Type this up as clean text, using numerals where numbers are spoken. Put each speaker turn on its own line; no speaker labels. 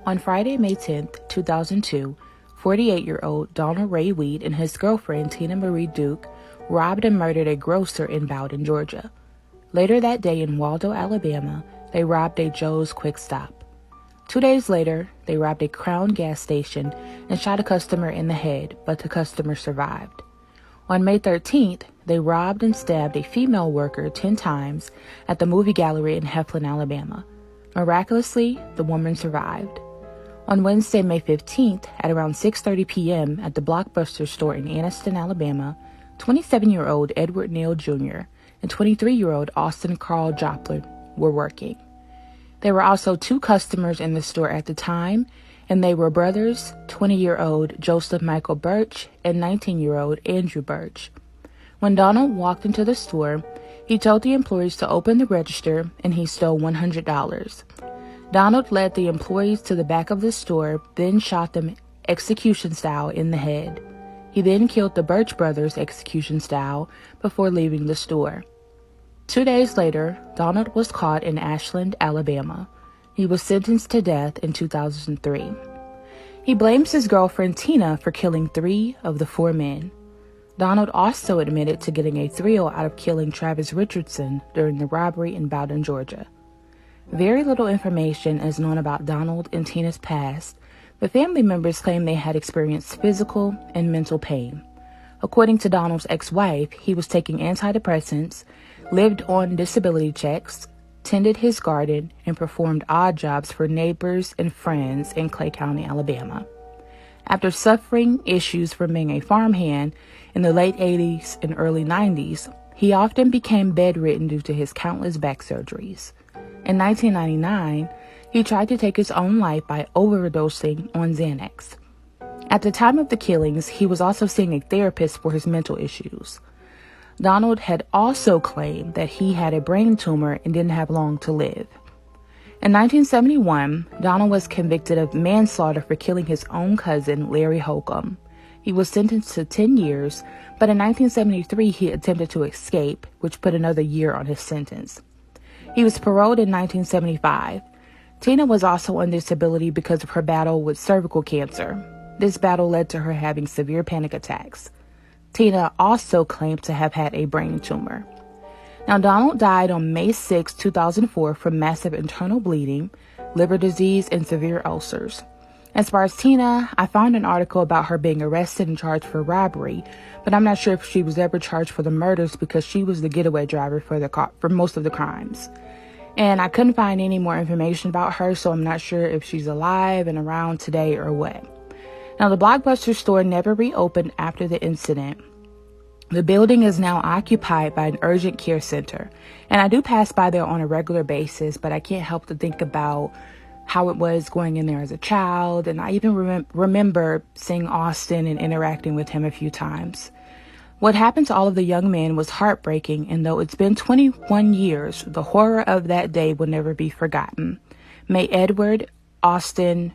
On Friday, May 10th, 2002, 48-year-old Donald Ray Weed and his girlfriend, Tina Marie Duke, robbed and murdered a grocer in Bowden, Georgia. Later that day in Waldo, Alabama, they robbed a Joe's Quick Stop. 2 days later, they robbed a Crown gas station and shot a customer in the head, but the customer survived. On May 13th, they robbed and stabbed a female worker 10 times at the movie gallery in Heflin, Alabama. Miraculously, the woman survived. On Wednesday, May 15th, at around 6:30 p.m. at the Blockbuster Store in Anniston, Alabama, 27-year-old Edward Neal Jr. and 23-year-old Austin Carl Joplin were working. There were also 2 customers in the store at the time, and they were brothers, 20-year-old Joseph Michael Birch and 19-year-old Andrew Birch. When Donald walked into the store, he told the employees to open the register, and he stole $100. Donald led the employees to the back of the store, then shot them execution style in the head. He then killed the Birch brothers execution style before leaving the store. 2 days later, Donald was caught in Ashland, Alabama. He was sentenced to death in 2003. He blames his girlfriend Tina for killing 3 of the 4 men. Donald also admitted to getting a thrill out of killing Travis Richardson during the robbery in Bowden, Georgia. Very little information is known about Donald and Tina's past, but family members claim they had experienced physical and mental pain. According to Donald's ex-wife, he was taking antidepressants, lived on disability checks, tended his garden, and performed odd jobs for neighbors and friends in Clay County, Alabama. After suffering issues from being a farmhand in the late 80s and early 90s, he often became bedridden due to his countless back surgeries. In 1999, he tried to take his own life by overdosing on Xanax. At the time of the killings, he was also seeing a therapist for his mental issues. Donald had also claimed that he had a brain tumor and didn't have long to live. In 1971, Donald was convicted of manslaughter for killing his own cousin, Larry Holcomb. He was sentenced to 10 years, but in 1973 he attempted to escape, which put another year on his sentence. He was paroled in 1975. Tina was also on disability because of her battle with cervical cancer. This battle led to her having severe panic attacks. Tina also claimed to have had a brain tumor. Now, Donald died on May 6, 2004 from massive internal bleeding, liver disease, and severe ulcers. As far as Tina, I found an article about her being arrested and charged for robbery, but I'm not sure if she was ever charged for the murders because she was the getaway driver for most of the crimes. And I couldn't find any more information about her, so I'm not sure if she's alive and around today or what. Now, the Blockbuster Store never reopened after the incident. The building is now occupied by an urgent care center, and I do pass by there on a regular basis, but I can't help to think about how it was going in there as a child, and I even remember seeing Austin and interacting with him a few times. What happened to all of the young men was heartbreaking, and though it's been 21 years, the horror of that day will never be forgotten. May Edward, Austin,